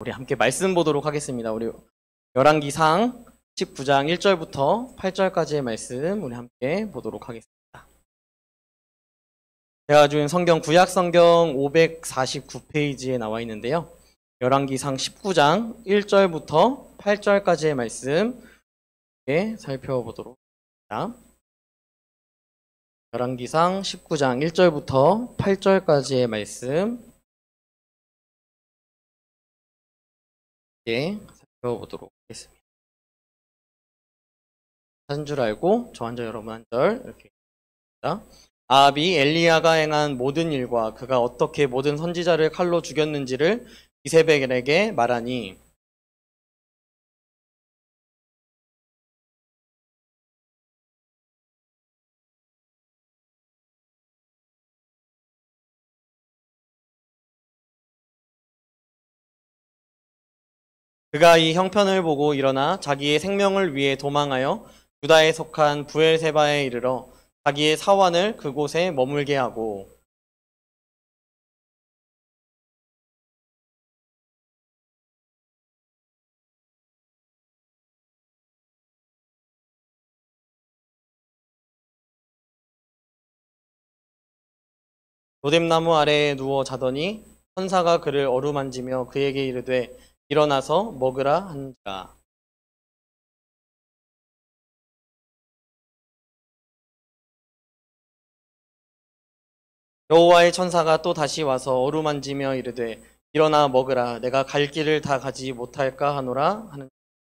우리 함께 말씀 보도록 하겠습니다. 우리 열왕기상 19장 1절부터 8절까지의 말씀 우리 함께 보도록 하겠습니다. 제가 가진 성경 구약 성경 549페이지에 나와 있는데요. 열왕기상 19장 1절부터 8절까지의 말씀 함께 살펴보도록 하겠습니다. 열왕기상 19장 1절부터 8절까지의 말씀 살펴보도록 하겠습니다. 한 줄 알고 저 한 절 여러분 한 절 이렇게 있습니다. 아합이 엘리야가 행한 모든 일과 그가 어떻게 모든 선지자를 칼로 죽였는지를 이세벨에게 말하니 그가 이 형편을 보고 일어나 자기의 생명을 위해 도망하여 유다에 속한 부엘세바에 이르러 자기의 사환을 그곳에 머물게 하고 로뎀나무 아래에 누워 자더니 천사가 그를 어루만지며 그에게 이르되 일어나서 먹으라 한지라. 여호와의 천사가 또 다시 와서 어루만지며 이르되 일어나 먹으라. 내가 갈 길을 다 가지 못할까 하노라 하는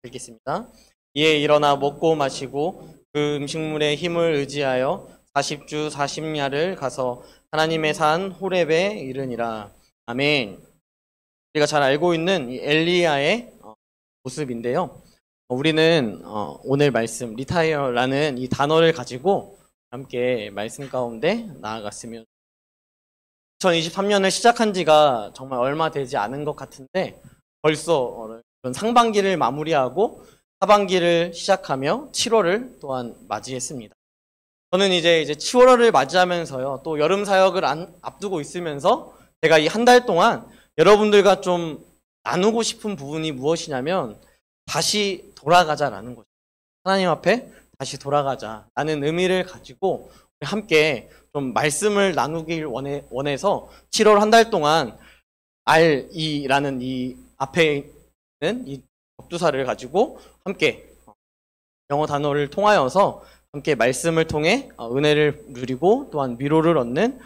읽겠습니다. 이에 일어나 먹고 마시고 그 음식물의 힘을 의지하여 40주 40야를 가서 하나님의 산 호렙에 이르니라. 아멘. 우리가 잘 알고 있는 이 엘리야의 모습인데요. 우리는 오늘 말씀 리타이어라는 이 단어를 가지고 함께 말씀 가운데 나아갔으면 2023년을 시작한 지가 정말 얼마 되지 않은 것 같은데 벌써 상반기를 마무리하고 하반기를 시작하며 7월을 또한 맞이했습니다. 저는 이제 7월을 맞이하면서요. 또 여름 사역을 앞두고 있으면서 제가 이 한 달 동안 여러분들과 좀 나누고 싶은 부분이 무엇이냐면 다시 돌아가자라는 거죠. 하나님 앞에 다시 돌아가자라는 의미를 가지고 함께 좀 말씀을 나누길 원해서 7월 한 달 동안 RE라는 이 앞에 있는 이 접두사를 가지고 함께 영어 단어를 통하여서 함께 말씀을 통해 은혜를 누리고 또한 위로를 얻는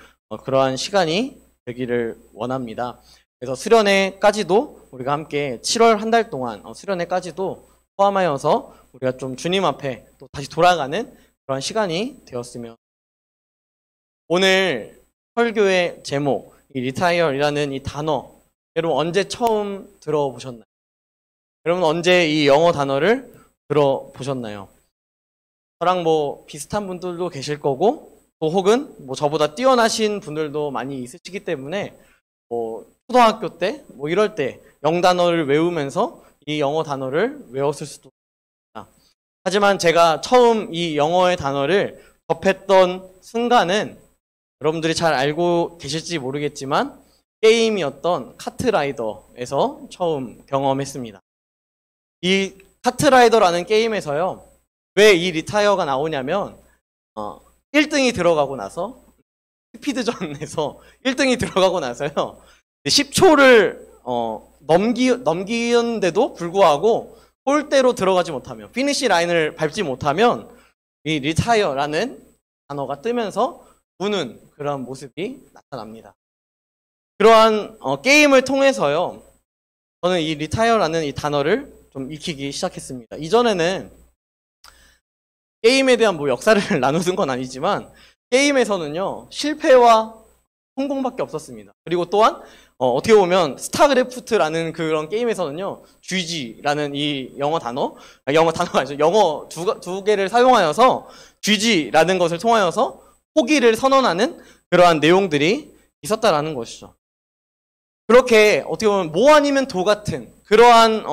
그러한 시간이 되기를 원합니다. 그래서 수련회까지도 우리가 함께 7월 한 달 동안 수련회까지도 포함하여서 우리가 좀 주님 앞에 또 다시 돌아가는 그런 시간이 되었으면. 오늘 설교의 제목 이 리타이어이라는 이 단어 여러분 언제 처음 들어보셨나요? 여러분 언제 이 영어 단어를 들어보셨나요? 저랑 비슷한 분들도 계실 거고 또 혹은 저보다 뛰어나신 분들도 많이 있으시기 때문에 초등학교 때 이럴 때 영단어를 외우면서 이 영어 단어를 외웠을 수도 있습니다. 하지만 제가 처음 이 영어의 단어를 접했던 순간은 여러분들이 잘 알고 계실지 모르겠지만 게임이었던 카트라이더에서 처음 경험했습니다. 이 카트라이더라는 게임에서요. 왜 이 리타이어가 나오냐면 1등이 들어가고 나서 스피드전에서 1등이 들어가고 나서요. 10초를 넘기는데도 불구하고 골대로 들어가지 못하면 피니시 라인을 밟지 못하면 이 리타이어라는 단어가 뜨면서 우는 그런 모습이 나타납니다. 그러한 게임을 통해서요. 저는 이 리타이어라는 이 단어를 좀 익히기 시작했습니다. 이전에는 게임에 대한 역사를 나누는 건 아니지만 게임에서는요. 실패와 성공밖에 없었습니다. 그리고 또한 어떻게 보면 스타크래프트라는 그런 게임에서는요. GG라는 이 영어가 아니죠. 영어 두 개를 사용하여서 GG라는 것을 통하여서 포기를 선언하는 그러한 내용들이 있었다라는 것이죠. 그렇게 어떻게 보면 모 아니면 도 같은 그러한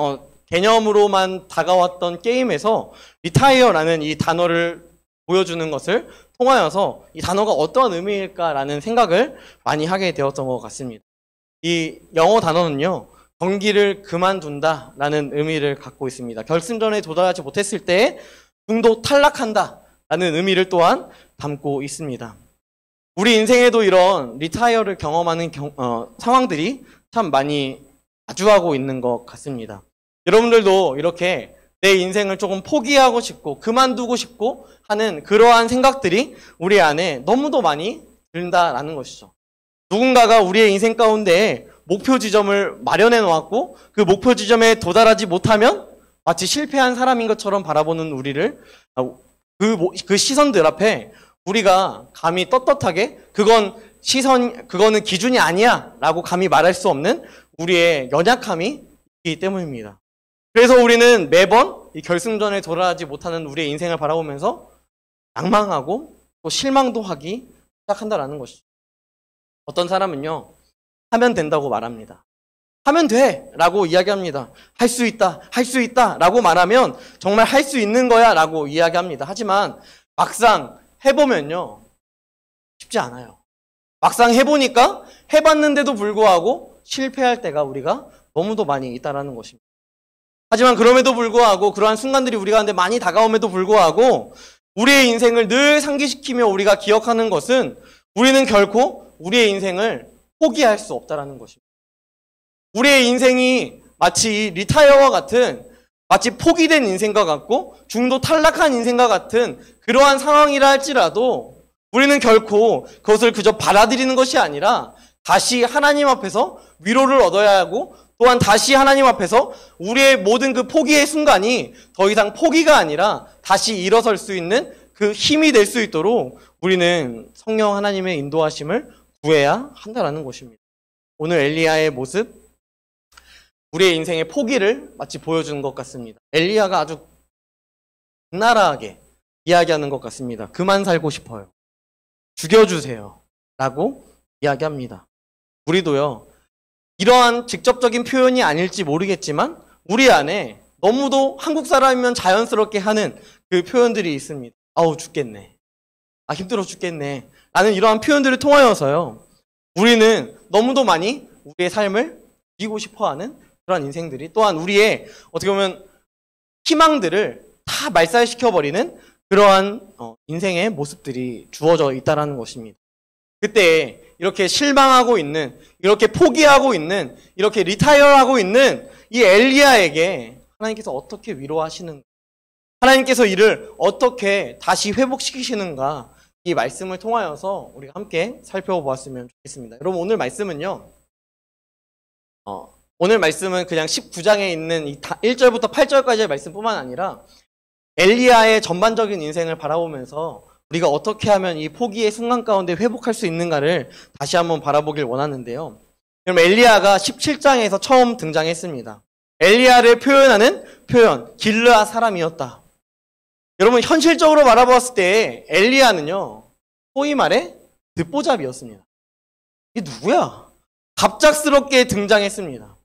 개념으로만 다가왔던 게임에서 리타이어라는 이 단어를 보여주는 것을 통하여서 이 단어가 어떠한 의미일까라는 생각을 많이 하게 되었던 것 같습니다. 이 영어 단어는요. 경기를 그만둔다라는 의미를 갖고 있습니다. 결승전에 도달하지 못했을 때 중도 탈락한다라는 의미를 또한 담고 있습니다. 우리 인생에도 이런 리타이어를 경험하는 상황들이 참 많이 마주하고 있는 것 같습니다. 여러분들도 이렇게 내 인생을 조금 포기하고 싶고 그만두고 싶고 하는 그러한 생각들이 우리 안에 너무도 많이 든다라는 것이죠. 누군가가 우리의 인생 가운데 목표 지점을 마련해 놓았고 그 목표 지점에 도달하지 못하면 마치 실패한 사람인 것처럼 바라보는 우리를 그 시선들 앞에 우리가 감히 떳떳하게 그거는 기준이 아니야 라고 감히 말할 수 없는 우리의 연약함이 있기 때문입니다. 그래서 우리는 매번 이 결승전에 도달하지 못하는 우리의 인생을 바라보면서 낭망하고 또 실망도 하기 시작한다라는 것이죠. 어떤 사람은요, 하면 된다고 말합니다. 하면 돼! 라고 이야기합니다. 할 수 있다! 할 수 있다! 라고 말하면 정말 할 수 있는 거야! 라고 이야기합니다. 하지만 막상 해보면요, 쉽지 않아요. 막상 해보니까 해봤는데도 불구하고 실패할 때가 우리가 너무도 많이 있다라는 것입니다. 하지만 그럼에도 불구하고 그러한 순간들이 우리 가운데 많이 다가옴에도 불구하고 우리의 인생을 늘 상기시키며 우리가 기억하는 것은 우리는 결코 우리의 인생을 포기할 수 없다라는 것입니다. 우리의 인생이 마치 리타이어와 같은 마치 포기된 인생과 같고 중도 탈락한 인생과 같은 그러한 상황이라 할지라도 우리는 결코 그것을 그저 받아들이는 것이 아니라 다시 하나님 앞에서 위로를 얻어야 하고 또한 다시 하나님 앞에서 우리의 모든 그 포기의 순간이 더 이상 포기가 아니라 다시 일어설 수 있는 그 힘이 될 수 있도록 우리는 성령 하나님의 인도하심을 구해야 한다는 것입니다. 오늘 엘리야의 모습, 우리의 인생의 포기를 마치 보여주는 것 같습니다. 엘리야가 아주 적나라하게 이야기하는 것 같습니다. 그만 살고 싶어요. 죽여주세요. 라고 이야기합니다. 우리도요, 이러한 직접적인 표현이 아닐지 모르겠지만 우리 안에 너무도 한국 사람이면 자연스럽게 하는 그 표현들이 있습니다. 아우 죽겠네. 아 힘들어 죽겠네. 라는 이러한 표현들을 통하여서요, 우리는 너무도 많이 우리의 삶을 이기고 싶어하는 그런 인생들이 또한 우리의 어떻게 보면 희망들을 다 말살시켜버리는 그러한 인생의 모습들이 주어져 있다는 것입니다. 그때 이렇게 실망하고 있는, 이렇게 포기하고 있는, 이렇게 리타이어하고 있는 이 엘리야에게 하나님께서 어떻게 위로하시는가, 하나님께서 이를 어떻게 다시 회복시키시는가, 이 말씀을 통하여서 우리가 함께 살펴보았으면 좋겠습니다. 여러분 오늘 말씀은요, 오늘 말씀은 그냥 19장에 있는 이 1절부터 8절까지의 말씀뿐만 아니라 엘리야의 전반적인 인생을 바라보면서 우리가 어떻게 하면 이 포기의 순간 가운데 회복할 수 있는가를 다시 한번 바라보길 원하는데요. 그럼 엘리야가 17장에서 처음 등장했습니다. 엘리야를 표현하는 표현, 길르앗 사람이었다. 여러분 현실적으로 바라보았을 때 엘리야는요, 소위 말해 듣보잡이었습니다. 이게 누구야? 갑작스럽게 등장했습니다.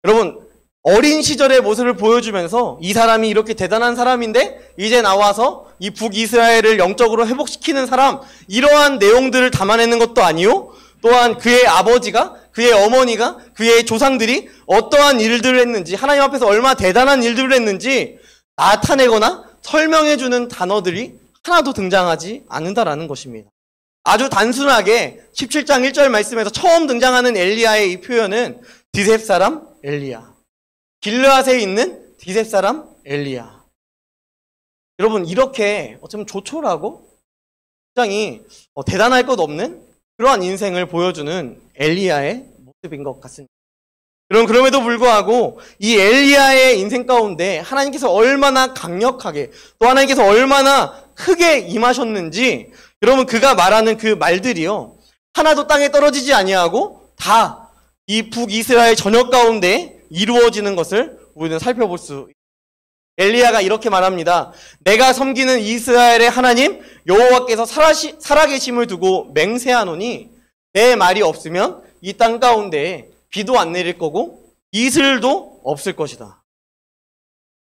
여러분 어린 시절의 모습을 보여주면서 이 사람이 이렇게 대단한 사람인데 이제 나와서 이 북이스라엘을 영적으로 회복시키는 사람, 이러한 내용들을 담아내는 것도 아니요, 또한 그의 아버지가, 그의 어머니가, 그의 조상들이 어떠한 일들을 했는지, 하나님 앞에서 얼마나 대단한 일들을 했는지 나타내거나 설명해주는 단어들이 하나도 등장하지 않는다라는 것입니다. 아주 단순하게 17장 1절 말씀에서 처음 등장하는 엘리야의 이 표현은 디셉 사람 엘리야, 길르앗에 있는 디셉 사람 엘리야. 여러분 이렇게 어쩌면 조촐하고 굉장히 대단할 것 없는 그러한 인생을 보여주는 엘리야의 모습인 것 같습니다. 여러분 그럼에도 불구하고 이 엘리야의 인생 가운데 하나님께서 얼마나 강력하게 또 하나님께서 얼마나 크게 임하셨는지, 여러분 그가 말하는 그 말들이요 하나도 땅에 떨어지지 아니하고 다 이 북이스라엘 전역 가운데 이루어지는 것을 우리는 살펴볼 수 있습니다. 엘리야가 이렇게 말합니다. 내가 섬기는 이스라엘의 하나님 여호와께서 살아계심을 두고 맹세하노니 내 말이 없으면 이 땅 가운데 비도 안 내릴 거고 이슬도 없을 것이다.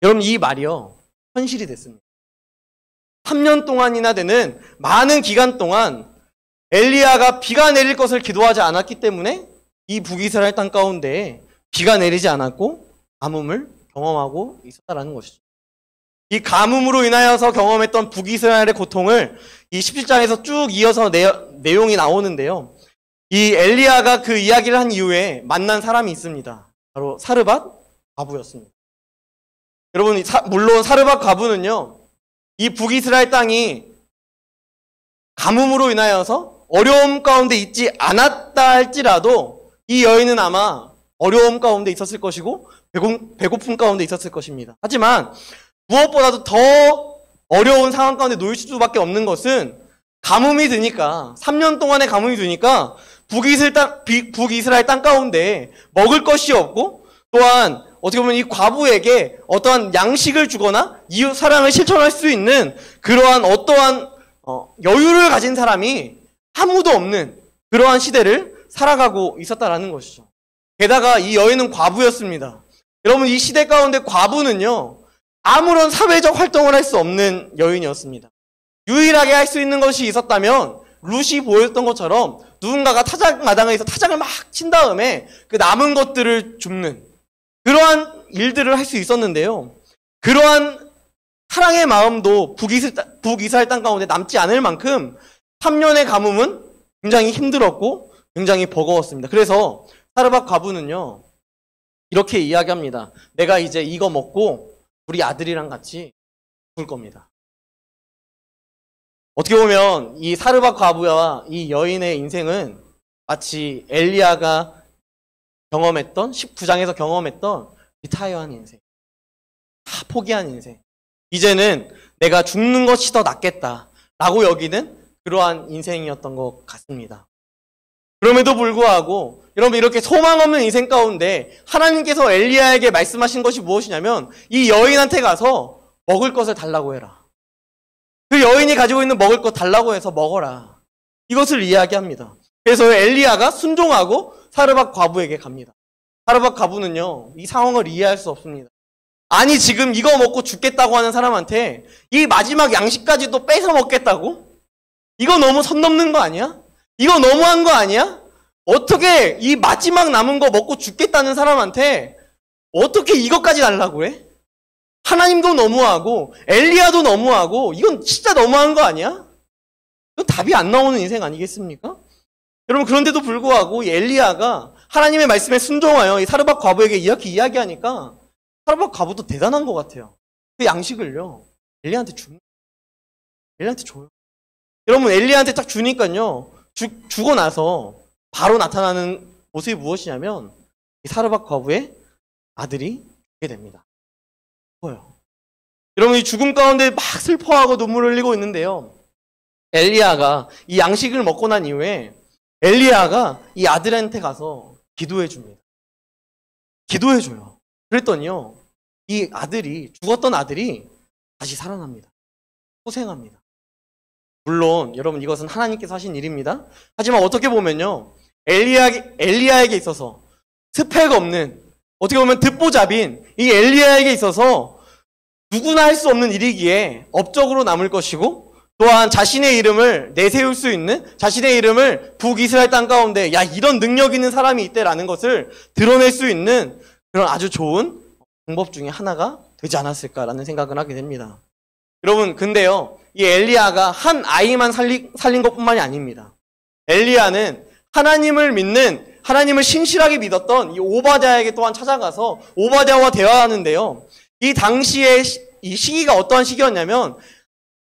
여러분 이 말이요 현실이 됐습니다. 3년 동안이나 되는 많은 기간 동안 엘리야가 비가 내릴 것을 기도하지 않았기 때문에 이 북이스라엘 땅 가운데 비가 내리지 않았고 가뭄을 경험하고 있었다라는 것이죠. 이 가뭄으로 인하여서 경험했던 북이스라엘의 고통을 이 17장에서 쭉 이어서 내용이 나오는데요. 이 엘리야가 그 이야기를 한 이후에 만난 사람이 있습니다. 바로 사르밧 과부였습니다. 여러분, 물론 사르밧 과부는요, 이 북이스라엘 땅이 가뭄으로 인하여서 어려움 가운데 있지 않았다 할지라도 이 여인은 아마 어려움 가운데 있었을 것이고 배고픔 가운데 있었을 것입니다. 하지만 무엇보다도 더 어려운 상황 가운데 놓일 수밖에 없는 것은 가뭄이 드니까 3년 동안의 가뭄이 드니까 북이스라엘 땅 가운데 먹을 것이 없고 또한 어떻게 보면 이 과부에게 어떠한 양식을 주거나 이웃 사랑을 실천할 수 있는 그러한 어떠한 여유를 가진 사람이 아무도 없는 그러한 시대를 살아가고 있었다라는 것이죠. 게다가 이 여인은 과부였습니다. 여러분, 이 시대 가운데 과부는요, 아무런 사회적 활동을 할 수 없는 여인이었습니다. 유일하게 할 수 있는 것이 있었다면 룻이 보였던 것처럼 누군가가 타작마당에서 타작을 막 친 다음에 그 남은 것들을 줍는 그러한 일들을 할 수 있었는데요. 그러한 사랑의 마음도 북이스라엘 땅 가운데 남지 않을 만큼 3년의 가뭄은 굉장히 힘들었고 굉장히 버거웠습니다. 그래서 사르밧 과부는요, 이렇게 이야기합니다. 내가 이제 이거 먹고 우리 아들이랑 같이 죽을 겁니다. 어떻게 보면 이 사르밧 과부와 이 여인의 인생은 마치 엘리야가 경험했던 19장에서 경험했던 리타이어한 인생, 다 포기한 인생, 이제는 내가 죽는 것이 더 낫겠다라고 여기는 그러한 인생이었던 것 같습니다. 그럼에도 불구하고 여러분, 이렇게 소망 없는 인생 가운데 하나님께서 엘리야에게 말씀하신 것이 무엇이냐면 이 여인한테 가서 먹을 것을 달라고 해라. 그 여인이 가지고 있는 먹을 것 달라고 해서 먹어라. 이것을 이야기합니다. 그래서 엘리야가 순종하고 사르밧 과부에게 갑니다. 사르밧 과부는요, 이 상황을 이해할 수 없습니다. 아니, 지금 이거 먹고 죽겠다고 하는 사람한테 이 마지막 양식까지도 뺏어 먹겠다고? 이거 너무 선 넘는 거 아니야? 이거 너무한 거 아니야? 어떻게 이 마지막 남은 거 먹고 죽겠다는 사람한테 어떻게 이것까지 달라고 해? 하나님도 너무하고 엘리야도 너무하고 이건 진짜 너무한 거 아니야? 이건 답이 안 나오는 인생 아니겠습니까? 여러분, 그런데도 불구하고 이 엘리야가 하나님의 말씀에 순종하여 이 사르밧 과부에게 이렇게 이야기하니까 사르밧 과부도 대단한 것 같아요. 그 양식을요, 엘리야한테 줘요. 여러분, 엘리야한테 딱 주니까요, 주고 나서 바로 나타나는 모습이 무엇이냐면 이 사르밧 과부의 아들이 죽게 됩니다. 죽어요. 여러분, 이 죽음 가운데 막 슬퍼하고 눈물을 흘리고 있는데요, 엘리야가 이 양식을 먹고 난 이후에 엘리야가 이 아들한테 가서 기도해 줍니다. 기도해줘요. 그랬더니요, 이 아들이, 죽었던 아들이 다시 살아납니다. 고생합니다. 물론 여러분, 이것은 하나님께서 하신 일입니다. 하지만 어떻게 보면요, 엘리야에게 있어서 스펙 없는, 어떻게 보면 듣보잡인 이 엘리야에게 있어서 누구나 할 수 없는 일이기에 업적으로 남을 것이고, 또한 자신의 이름을 내세울 수 있는, 자신의 이름을 북이스라엘 땅 가운데 야, 이런 능력 있는 사람이 있대라는 것을 드러낼 수 있는 그런 아주 좋은 방법 중에 하나가 되지 않았을까라는 생각을 하게 됩니다. 여러분, 근데요, 이 엘리야가 한 아이만 살린 것뿐만이 아닙니다. 엘리야는 하나님을 믿는, 하나님을 신실하게 믿었던 이 오바댜에게 또한 찾아가서 오바댜와 대화하는데요, 이 당시에 이 시기가 어떠한 시기였냐면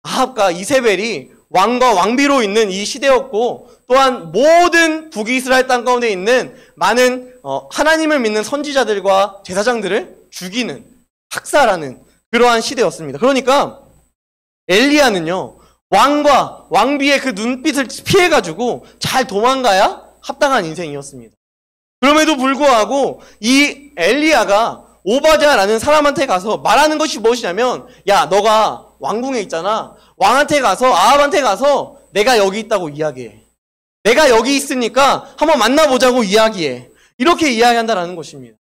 아합과 이세벨이 왕과 왕비로 있는 이 시대였고, 또한 모든 북이스라엘 땅 가운데 있는 많은 하나님을 믿는 선지자들과 제사장들을 죽이는, 학살하는 그러한 시대였습니다. 그러니까 엘리야는요, 왕과 왕비의 그 눈빛을 피해가지고 잘 도망가야 합당한 인생이었습니다. 그럼에도 불구하고 이 엘리야가 오바댜라는 사람한테 가서 말하는 것이 무엇이냐면, 야, 너가 왕궁에 있잖아. 왕한테 가서, 아합한테 가서 내가 여기 있다고 이야기해. 내가 여기 있으니까 한번 만나보자고 이야기해. 이렇게 이야기한다라는 것입니다.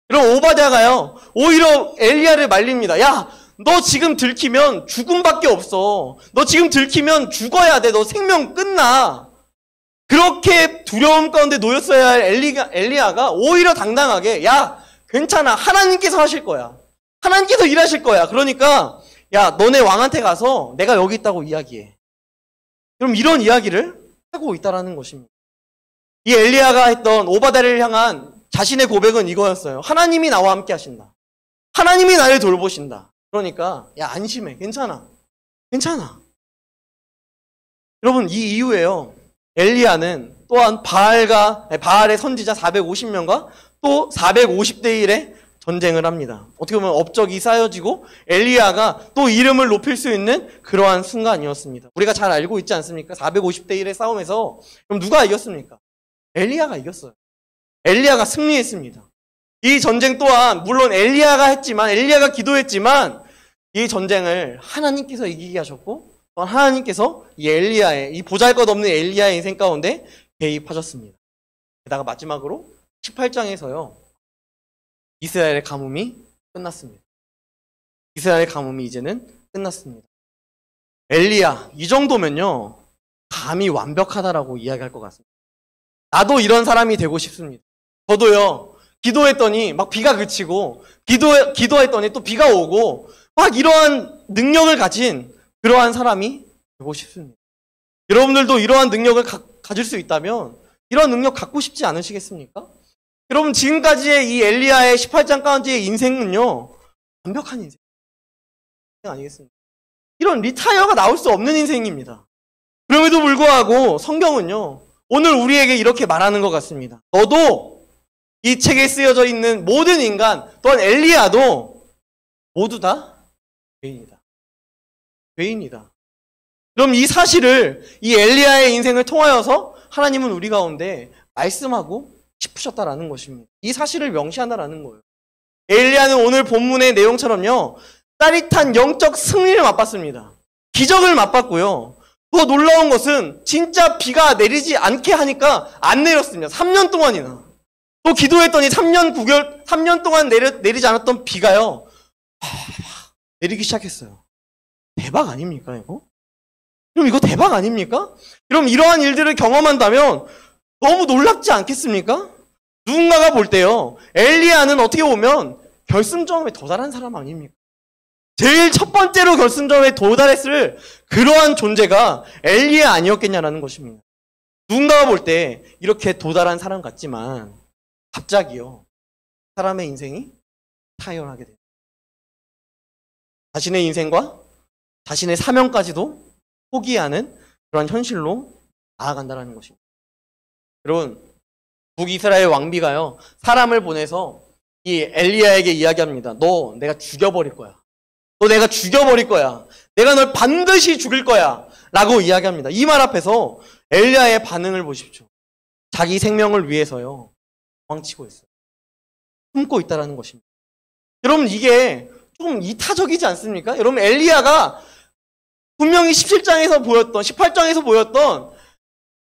그럼 오바댜가요, 오히려 엘리야를 말립니다. 야, 너 지금 들키면 죽음밖에 없어. 너 지금 들키면 죽어야 돼. 너 생명 끝나. 그렇게 두려움 가운데 놓였어야 할 엘리야가 오히려 당당하게, 야, 괜찮아. 하나님께서 하실 거야. 하나님께서 일하실 거야. 그러니까, 야, 너네 왕한테 가서 내가 여기 있다고 이야기해. 그럼 이런 이야기를 하고 있다라는 것입니다. 이 엘리야가 했던 오바댜를 향한 자신의 고백은 이거였어요. 하나님이 나와 함께 하신다. 하나님이 나를 돌보신다. 그러니까, 야, 안심해. 괜찮아. 괜찮아. 여러분, 이 이후에요. 엘리야는 또한 바알의 선지자 450명과 또 450대 1의 전쟁을 합니다. 어떻게 보면 업적이 쌓여지고 엘리야가 또 이름을 높일 수 있는 그러한 순간이었습니다. 우리가 잘 알고 있지 않습니까? 450대 1의 싸움에서 그럼 누가 이겼습니까? 엘리야가 이겼어요. 엘리야가 승리했습니다. 이 전쟁 또한 물론 엘리야가 기도했지만 이 전쟁을 하나님께서 이기게 하셨고 또한 하나님께서 이 보잘것없는 엘리야의 인생 가운데 개입하셨습니다. 게다가 마지막으로 18장에서요. 이스라엘의 가뭄이 끝났습니다. 이스라엘의 가뭄이 이제는 끝났습니다. 엘리야, 이 정도면요. 감히 완벽하다라고 이야기할 것 같습니다. 나도 이런 사람이 되고 싶습니다. 저도요. 기도했더니 막 비가 그치고 기도했더니 또 비가 오고 막 이러한 능력을 가진 그러한 사람이 되고 싶습니다. 여러분들도 이러한 능력을 가질 수 있다면 이러한 능력 갖고 싶지 않으시겠습니까? 여러분 지금까지의 이 엘리야의 18장까지의 인생은요. 완벽한 인생 아니겠습니까? 이런 리타이어가 나올 수 없는 인생입니다. 그럼에도 불구하고 성경은요. 오늘 우리에게 이렇게 말하는 것 같습니다. 너도 이 책에 쓰여져 있는 모든 인간 또한 엘리야도 모두 다 죄인이다. 죄인이다. 그럼 이 사실을 이 엘리야의 인생을 통하여서 하나님은 우리 가운데 말씀하고 싶으셨다라는 것입니다. 이 사실을 명시한다라는 거예요. 엘리야는 오늘 본문의 내용처럼요. 짜릿한 영적 승리를 맛봤습니다. 기적을 맛봤고요. 더 놀라운 것은 진짜 비가 내리지 않게 하니까 안 내렸습니다. 3년 동안이나. 또 기도했더니 3년 동안 내리지 않았던 비가요. 내리기 시작했어요. 대박 아닙니까, 이거? 그럼 이거 대박 아닙니까? 그럼 이러한 일들을 경험한다면 너무 놀랍지 않겠습니까? 누군가가 볼 때요. 엘리야는 어떻게 보면 결승점에 도달한 사람 아닙니까? 제일 첫 번째로 결승점에 도달했을 그러한 존재가 엘리야 아니었겠냐라는 것입니다. 누군가가 볼 때 이렇게 도달한 사람 같지만 갑자기요. 사람의 인생이 타이어하게 됩니다. 자신의 인생과 자신의 사명까지도 포기하는 그런 현실로 나아간다는 것입니다. 여러분, 북이스라엘 왕비가요. 사람을 보내서 이 엘리야에게 이야기합니다. 너 내가 죽여버릴 거야. 너 내가 죽여버릴 거야. 내가 널 반드시 죽일 거야. 라고 이야기합니다. 이 말 앞에서 엘리야의 반응을 보십시오. 자기 생명을 위해서요. 도망치고 있어요. 숨고 있다는 것입니다. 여러분 이게 좀 이타적이지 않습니까? 여러분 엘리야가 분명히 18장에서 보였던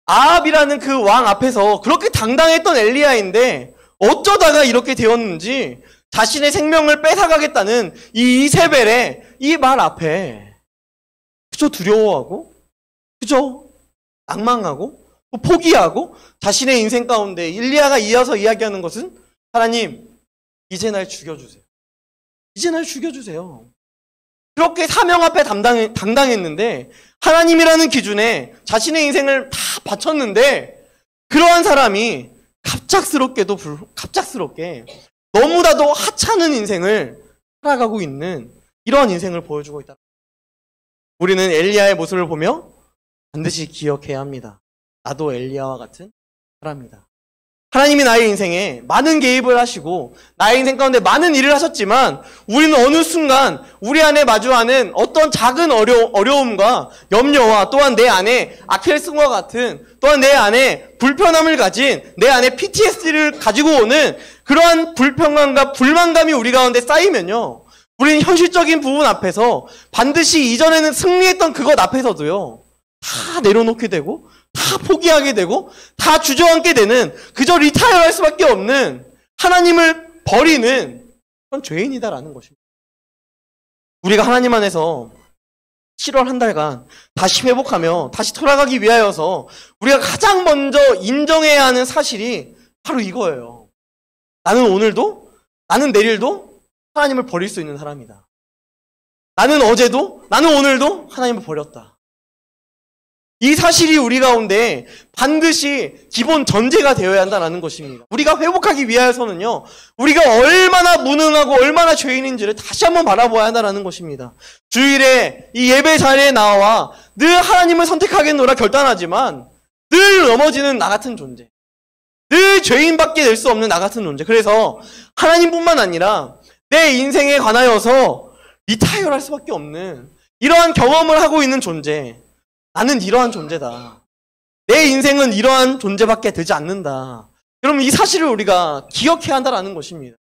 아합이라는 그 왕 앞에서 그렇게 당당했던 엘리야인데 어쩌다가 이렇게 되었는지 자신의 생명을 뺏어가겠다는 이 이세벨의 이 말 앞에 그저 두려워하고 그저 낭망하고 또 포기하고 자신의 인생 가운데 엘리야가 이어서 이야기하는 것은 하나님 이제 날 죽여주세요. 이제 날 죽여주세요. 그렇게 사명 앞에 당당했는데 하나님이라는 기준에 자신의 인생을 다 바쳤는데 그러한 사람이 갑작스럽게 너무나도 하찮은 인생을 살아가고 있는 이러한 인생을 보여주고 있다. 우리는 엘리야의 모습을 보며 반드시 기억해야 합니다. 나도 엘리야와 같은 사람이다. 하나님이 나의 인생에 많은 개입을 하시고 나의 인생 가운데 많은 일을 하셨지만 우리는 어느 순간 우리 안에 마주하는 어떤 작은 어려움과 염려와 또한 내 안에 아킬레스건과 같은 또한 내 안에 불편함을 가진 내 안에 PTSD를 가지고 오는 그러한 불평감과 불만감이 우리 가운데 쌓이면요. 우리는 현실적인 부분 앞에서 반드시 이전에는 승리했던 그것 앞에서도요. 다 내려놓게 되고 다 포기하게 되고 다 주저앉게 되는 그저 리타이어할 수밖에 없는 하나님을 버리는 그런 죄인이다라는 것입니다. 우리가 하나님 안에서 7월 한 달간 다시 회복하며 다시 돌아가기 위하여서 우리가 가장 먼저 인정해야 하는 사실이 바로 이거예요. 나는 오늘도, 나는 내일도 하나님을 버릴 수 있는 사람이다. 나는 어제도, 나는 오늘도 하나님을 버렸다. 이 사실이 우리 가운데 반드시 기본 전제가 되어야 한다는 것입니다. 우리가 회복하기 위하여서는요, 우리가 얼마나 무능하고 얼마나 죄인인지를 다시 한번 바라보아야 한다는 것입니다. 주일에 이 예배 자리에 나와 늘 하나님을 선택하겠노라 결단하지만 늘 넘어지는 나 같은 존재, 늘 죄인밖에 될 수 없는 나 같은 존재. 그래서 하나님뿐만 아니라 내 인생에 관하여서 리타이어할 수밖에 없는 이러한 경험을 하고 있는 존재, 나는 이러한 존재다. 내 인생은 이러한 존재밖에 되지 않는다. 그럼 이 사실을 우리가 기억해야 한다는 것입니다.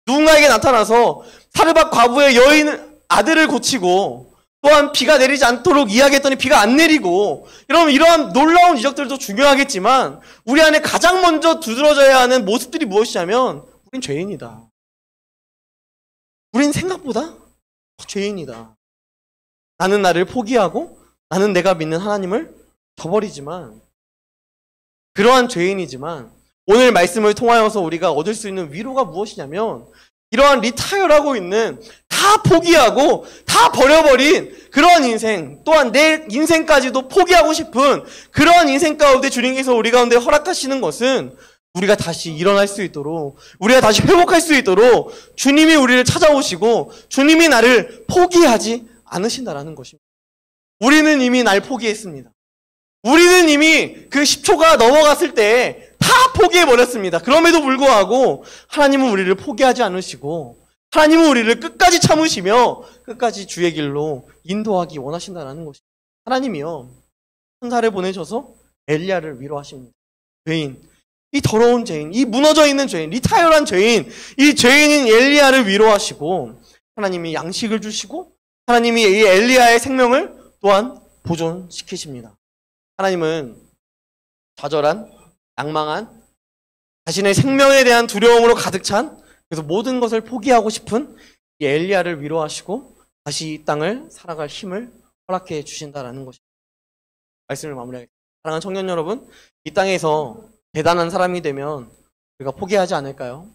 누군가에게 나타나서 사르밧 과부의 여인 아들을 고치고 또한 비가 내리지 않도록 이야기했더니 비가 안 내리고, 여러분 이러한 놀라운 이적들도 중요하겠지만 우리 안에 가장 먼저 두드러져야 하는 모습들이 무엇이냐면 우린 죄인이다. 우린 생각보다 죄인이다. 나는 나를 포기하고 나는 내가 믿는 하나님을 저버리지만, 그러한 죄인이지만 오늘 말씀을 통하여서 우리가 얻을 수 있는 위로가 무엇이냐면 이러한 리타이어라고 있는 다 포기하고 다 버려버린 그러한 인생, 또한 내 인생까지도 포기하고 싶은 그러한 인생 가운데 주님께서 우리 가운데 허락하시는 것은 우리가 다시 일어날 수 있도록, 우리가 다시 회복할 수 있도록 주님이 우리를 찾아오시고 주님이 나를 포기하지 않으신다라는 것입니다. 우리는 이미 날 포기했습니다. 우리는 이미 그 10초가 넘어갔을 때 다 포기해버렸습니다. 그럼에도 불구하고 하나님은 우리를 포기하지 않으시고 하나님은 우리를 끝까지 참으시며 끝까지 주의 길로 인도하기 원하신다는 것입니다. 하나님이요, 천사를 보내셔서 엘리야를 위로하십니다. 죄인, 이 더러운 죄인, 이 무너져 있는 죄인, 리타이어한 죄인, 이 죄인인 엘리야를 위로하시고 하나님이 양식을 주시고 하나님이 이 엘리야의 생명을 또한 보존시키십니다. 하나님은 좌절한, 낭망한, 자신의 생명에 대한 두려움으로 가득 찬, 그래서 모든 것을 포기하고 싶은 이 엘리야를 위로하시고 다시 이 땅을 살아갈 힘을 허락해 주신다라는 것입니다. 말씀을 마무리하겠습니다. 사랑하는 청년 여러분, 이 땅에서 대단한 사람이 되면 우리가 포기하지 않을까요?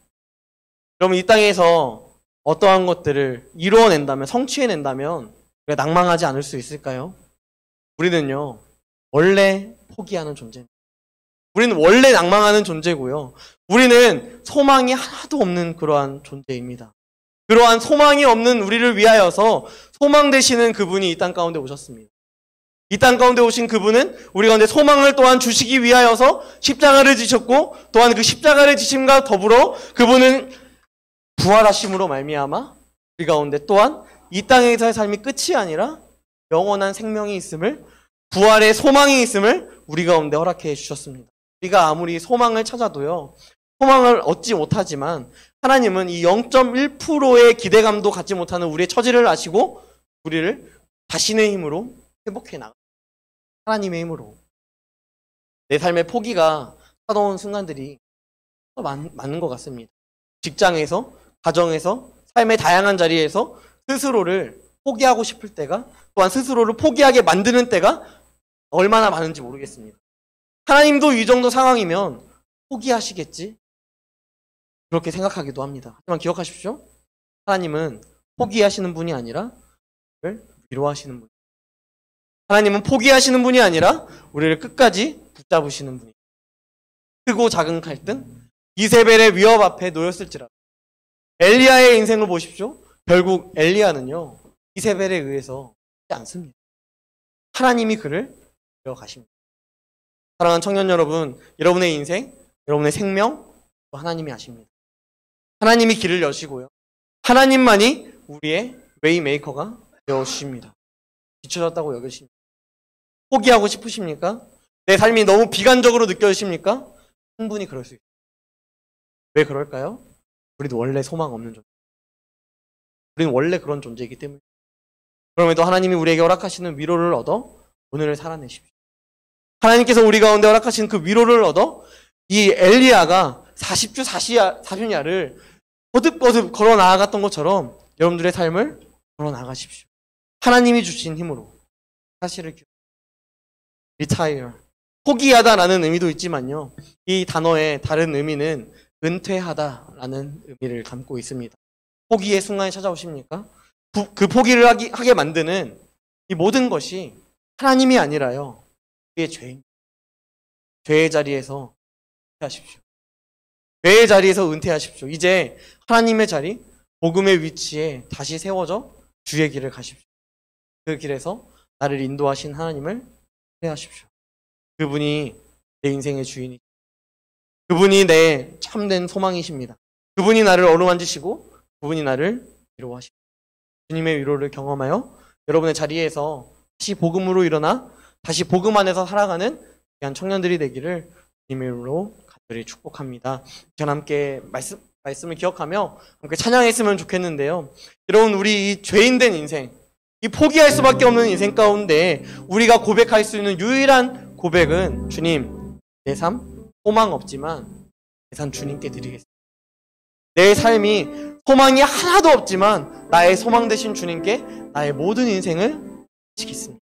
그러면 이 땅에서 어떠한 것들을 이루어낸다면, 성취해낸다면 우리가 낭망하지 않을 수 있을까요? 우리는요, 원래 포기하는 존재입니다. 우리는 원래 낭망하는 존재고요. 우리는 소망이 하나도 없는 그러한 존재입니다. 그러한 소망이 없는 우리를 위하여서 소망 되시는 그분이 이 땅 가운데 오셨습니다. 이 땅 가운데 오신 그분은 우리 가운데 소망을 또한 주시기 위하여서 십자가를 지셨고, 또한 그 십자가를 지심과 더불어 그분은 부활하심으로 말미암아 우리 가운데 또한 이 땅에서의 삶이 끝이 아니라 영원한 생명이 있음을, 부활의 소망이 있음을 우리 가운데 허락해 주셨습니다. 우리가 아무리 소망을 찾아도요, 소망을 얻지 못하지만 하나님은 이 0.1%의 기대감도 갖지 못하는 우리의 처지를 아시고 우리를 자신의 힘으로 회복해 나가. 하나님의 힘으로. 내 삶의 포기가 찾아온 순간들이 많은 것 같습니다. 직장에서, 가정에서, 삶의 다양한 자리에서 스스로를 포기하고 싶을 때가, 또한 스스로를 포기하게 만드는 때가 얼마나 많은지 모르겠습니다. 하나님도 이 정도 상황이면 포기하시겠지? 그렇게 생각하기도 합니다. 하지만 기억하십시오. 하나님은 포기하시는 분이 아니라 우리를 위로하시는 분. 하나님은 포기하시는 분이 아니라 우리를 끝까지 붙잡으시는 분입니다. 크고 작은 갈등, 이세벨의 위협 앞에 놓였을지라도 엘리야의 인생을 보십시오. 결국 엘리야는요, 이세벨에 의해서 죽지 않습니다. 하나님이 그를 데려가십니다. 사랑하는 청년 여러분, 여러분의 인생, 여러분의 생명, 하나님이 아십니다. 하나님이 길을 여시고요, 하나님만이 우리의 웨이메이커가 되어주십니다. 뒤처졌다고 여기십니까? 포기하고 싶으십니까? 내 삶이 너무 비관적으로 느껴지십니까? 충분히 그럴 수 있습니다. 왜 그럴까요? 우리도 원래 소망 없는 존재. 우리는 원래 그런 존재이기 때문에. 그럼에도 하나님이 우리에게 허락하시는 위로를 얻어 오늘을 살아내십시오. 하나님께서 우리 가운데 허락하신 그 위로를 얻어 이 엘리야가 40주 40야를 거듭거듭 걸어 나아갔던 것처럼 여러분들의 삶을 걸어 나가십시오. 하나님이 주신 힘으로, 사실을 retire, 포기하다라는 의미도 있지만요. 이 단어의 다른 의미는 은퇴하다라는 의미를 담고 있습니다. 포기의 순간이 찾아오십니까? 그 포기를 하게 만드는 이 모든 것이 하나님이 아니라요. 그게 죄인. 죄의 자리에서 은퇴하십시오. 죄의 자리에서 은퇴하십시오. 이제 하나님의 자리, 복음의 위치에 다시 세워져 주의 길을 가십시오. 그 길에서 나를 인도하신 하나님을 신뢰하십시오. 그분이 내 인생의 주인이십니다. 그분이 내 참된 소망이십니다. 그분이 나를 어루만지시고 그분이 나를 위로하십니다. 주님의 위로를 경험하여 여러분의 자리에서 다시 복음으로 일어나 다시 복음 안에서 살아가는 귀한 청년들이 되기를 주님의 이름으로 간절히 축복합니다. 저는 함께 말씀을 기억하며 함께 찬양했으면 좋겠는데요. 여러분, 우리 이 죄인된 인생, 이 포기할 수밖에 없는 인생 가운데 우리가 고백할 수 있는 유일한 고백은 주님, 내 삶 소망 없지만 내 삶 주님께 드리겠습니다. 내 삶이 소망이 하나도 없지만 나의 소망 되신 주님께 나의 모든 인생을 바치겠습니다.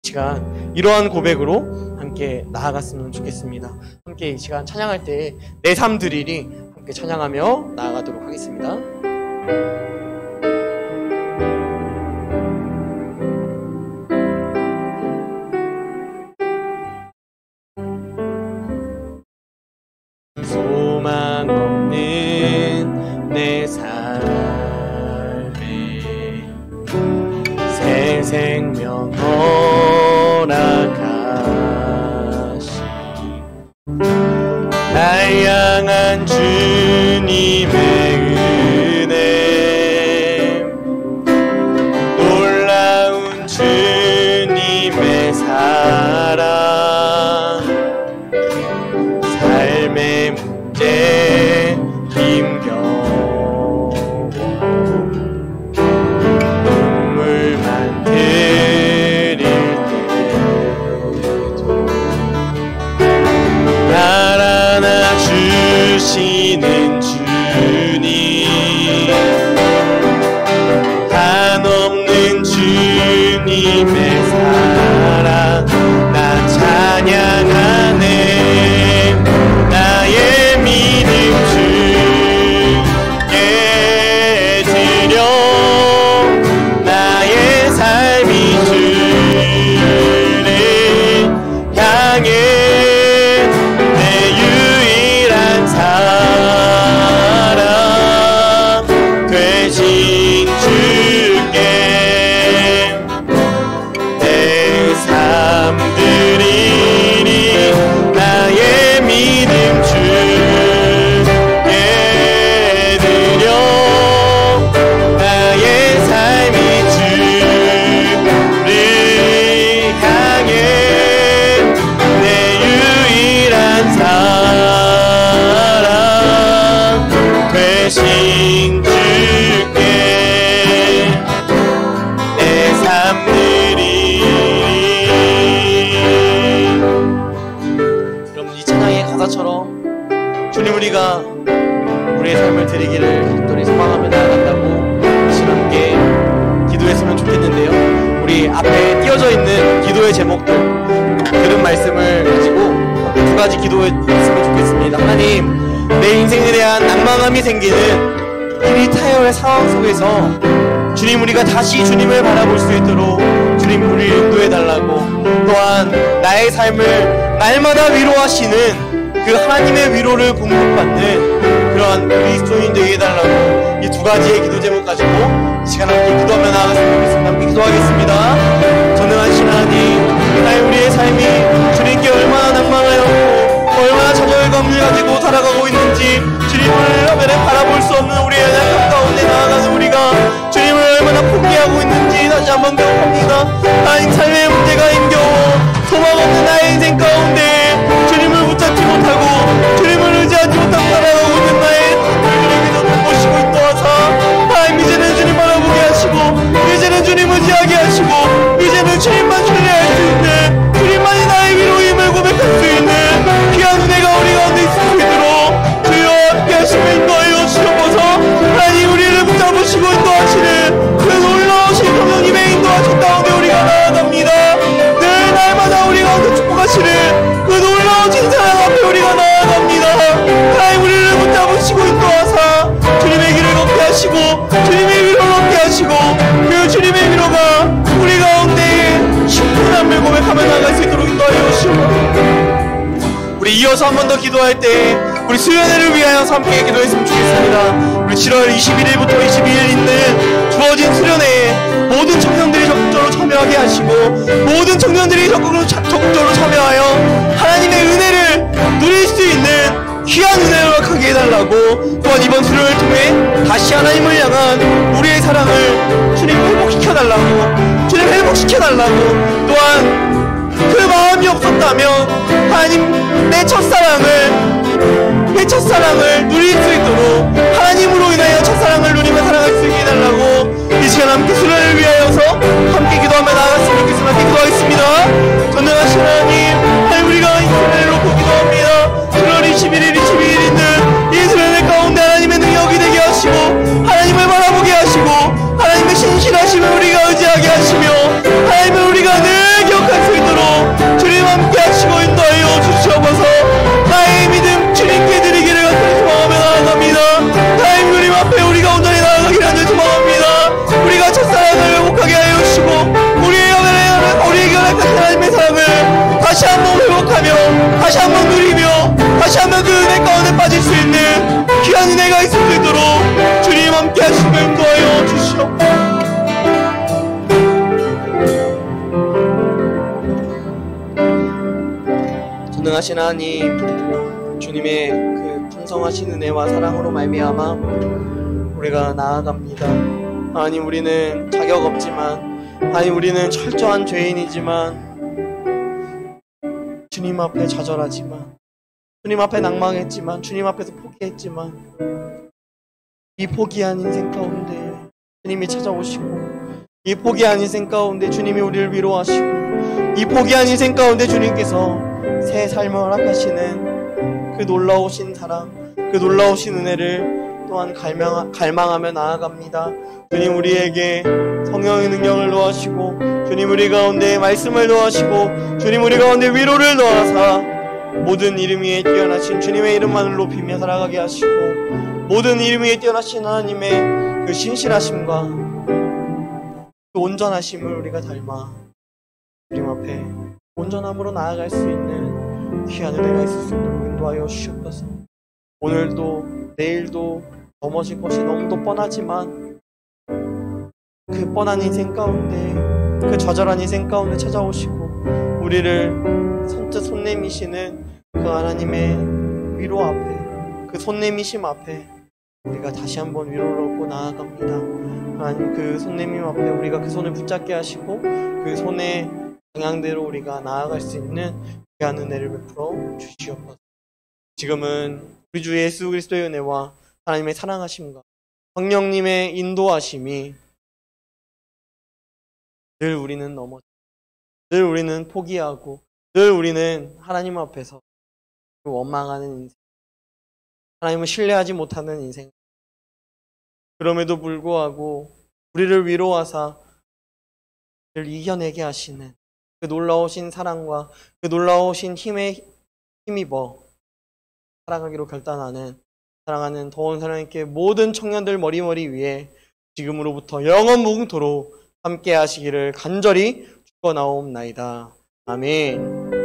이 시간 이러한 고백으로 함께 나아갔으면 좋겠습니다. 함께 이 시간 찬양할 때 내 삶 드리리 함께 찬양하며 나아가도록 하겠습니다. 소망 없는 내 삶에 새 생명 허락하시 날 향한 주님의 은혜 놀라운 주님의 사랑 삶의 문제 힘겨워 눈물만 흘릴 때도 날 안아주시는 주님 한없는 주님의 사랑 나 찬양하네 나의 믿음 주께 드려 나의 삶이 주를 향해 내 유일한 사랑 되신 주께 내 삶 드리리 나의 믿음 주께 드려 나의 삶이 주를 향해 내 유일한 사랑 되신 주께 내 삶 드리리. 여러분, 이 찬양의 가사처럼 주님 우리가 우리의 삶을 드리기를 간절히 소망하며 나아간다고 다시 함께 기도했으면 좋겠는데요. 우리 앞에 띄어져 있는 기도의 제목들 들은 말씀을 가지고 함께 두 가지 기도했으면 좋겠습니다. 하나님, 내 인생에 대한 낭망함이 생기는 이 리타이어의 상황 속에서 주님 우리가 다시 주님을 바라볼 수 있도록 주님 우리를 인도해달라고 또한 나의 삶을 날마다 위로하시는 그 하나님의 위로를 공급받는 그러한 그리스도인 되게 해달라고 이 두 가지의 기도 제목 가지고 이 시간 함께 기도하며 나아갔으면 좋겠습니다. 함께 기도하겠습니다. 전능하신 하나님, 나의 우리의 삶이 주님께 얼마나 낭망하였고 얼마나 좌절감을 가지고 살아가고 있는지 주님을 바라볼 수 없는 우리의 삶 가운데 나아가는 우리가 주님을 얼마나 포기하고 있는지 다시 한번 경험합니다. 하나님, 삶의 문제가 힘겨워 소망 없는 나의 인생 가운데 주님을 붙잡지 못하고 주님을 의지하지 못하고 살아가고 있는 나의 주님께서 돌보시고 인도하사 하나님, 이제는 주님 바라보게 하시고 이제는 주님 의지하게 하시고 이제는 주님만 신뢰할 수 있는 주님만이 나의 위로임을 고백할 수 있는 귀한 은혜가 우리 가운데 있을 수 있도록 주여 함께 하시며 인도하여 주시옵소서. 하나님, 우리를 붙잡으시고 인도하시는 그 놀라우신 성령님의 인도하신 가운데 우리가 나아갑니다. 주님의 위로를 얻게 하시고 그 주님의 위로가 우리 가운데 충분함을 고백하며 나아갈 수 있도록 인도하여 주시고, 우리 이어서 한 번 더 기도할 때 우리 수련회를 위하여서 함께 기도했으면 좋겠습니다. 우리 7월 21일부터 22일 있는 주어진 수련회에 모든 청년들이 적극적으로 참여하게 하시고 모든 청년들이 적극적으로 참여하여 하나님의 은혜를 누릴 수 있는 귀한 은혜를 허락하게 해달라고, 또한 이번 수련을 통해 다시 하나님을 향한 우리의 사랑을 주님 회복시켜달라고, 주님 회복시켜달라고, 또한 그 마음이 없었다면 하나님 내 첫사랑을 누릴 수 있도록 하나님으로 인하여 첫사랑을 누리며 살아갈 수 있게 해달라고, 이 시간 함께 수련을 위하여서 함께 기도하며 나아갔으면 좋겠습니다. 함께 기도하겠습니다. 전능하신 하나님, 우리가 이 수련을 놓고 기도합니다. 7월 21일 22일 있는 이 수련회 가운데 하나님의 능력이 되게 하시고 하나님을 바라보게 하시고 하나님의 신실하심을 우리가 의지하게 하시며 하나님을 우리가 늘 기억할 수 있도록 주님 함께 하시고 인도하여 주시옵소서. 나의 믿음 주님께 드리기를 간절히 소망하며 나아갑니다. 하나님 주님 앞에 우리가 온전히 나아가기를 간절히 소망합니다. 우리가 첫사랑을 회복하게 하여 주시고 우리에게 허락한 하나님의 사랑을 다시 한번 회복하며 다시 한번 누리며 다시 한번 그 은혜 가운데 빠질 수 있는 귀한 은혜가 있을 수 있도록 주님 함께 하시고 인도하여 주시옵소서. 전능하신 하나님, 주님의 그 풍성하신 은혜와 사랑으로 말미암아 우리가 나아갑니다. 하나님, 우리는 자격 없지만, 하나님, 우리는 철저한 죄인이지만, 주님 앞에 좌절하지만, 주님 앞에 낭망했지만, 주님 앞에서 포기했지만, 이 포기한 인생 가운데 주님이 찾아오시고, 이 포기한 인생 가운데 주님이 우리를 위로하시고, 이 포기한 인생 가운데 주님께서 새 삶을 허락하시는 그 놀라우신 사랑, 그 놀라우신 은혜를 또한 갈망하며 나아갑니다. 주님, 우리에게 성령의 능력을 넣으시고, 주님 우리 가운데 말씀을 넣으시고, 주님 우리 가운데 위로를 넣어서 모든 이름 위에 뛰어나신 주님의 이름만을 높이며 살아가게 하시고, 모든 이름 위에 뛰어나신 하나님의 그 신실하심과 그 온전하심을 우리가 닮아 주님 앞에 온전함으로 나아갈 수 있는 귀한 은혜가 있을 수 있도록 인도하여 주시옵소서. 오늘도 내일도 넘어질 것이 너무도 뻔하지만 그 뻔한 인생 가운데, 그 좌절한 인생 가운데 찾아오시고 우리를 선뜻 손 내미시는 그 하나님의 위로 앞에, 그 손 내미심 앞에 우리가 다시 한번 위로를 얻고 나아갑니다. 하나님, 그 손 내밈 앞에 우리가 그 손을 붙잡게 하시고 그 손의 방향대로 우리가 나아갈 수 있는 귀한 은혜를 베풀어 주시옵소서. 지금은 우리 주 예수 그리스도의 은혜와 하나님의 사랑하심과 성령님의 인도하심이 늘 우리는 늘 우리는 포기하고 늘 우리는 하나님 앞에서 원망하는 인생, 하나님을 신뢰하지 못하는 인생, 그럼에도 불구하고 우리를 위로하사 늘 이겨내게 하시는 그 놀라우신 사랑과 그 놀라우신 힘에 힘입어 살아가기로 결단하는 사랑하는 더운 사랑님께 모든 청년들 머리머리 위에 지금으로부터 영원 무궁토록 함께 하시기를 간절히 축원하옵나이다. 아멘.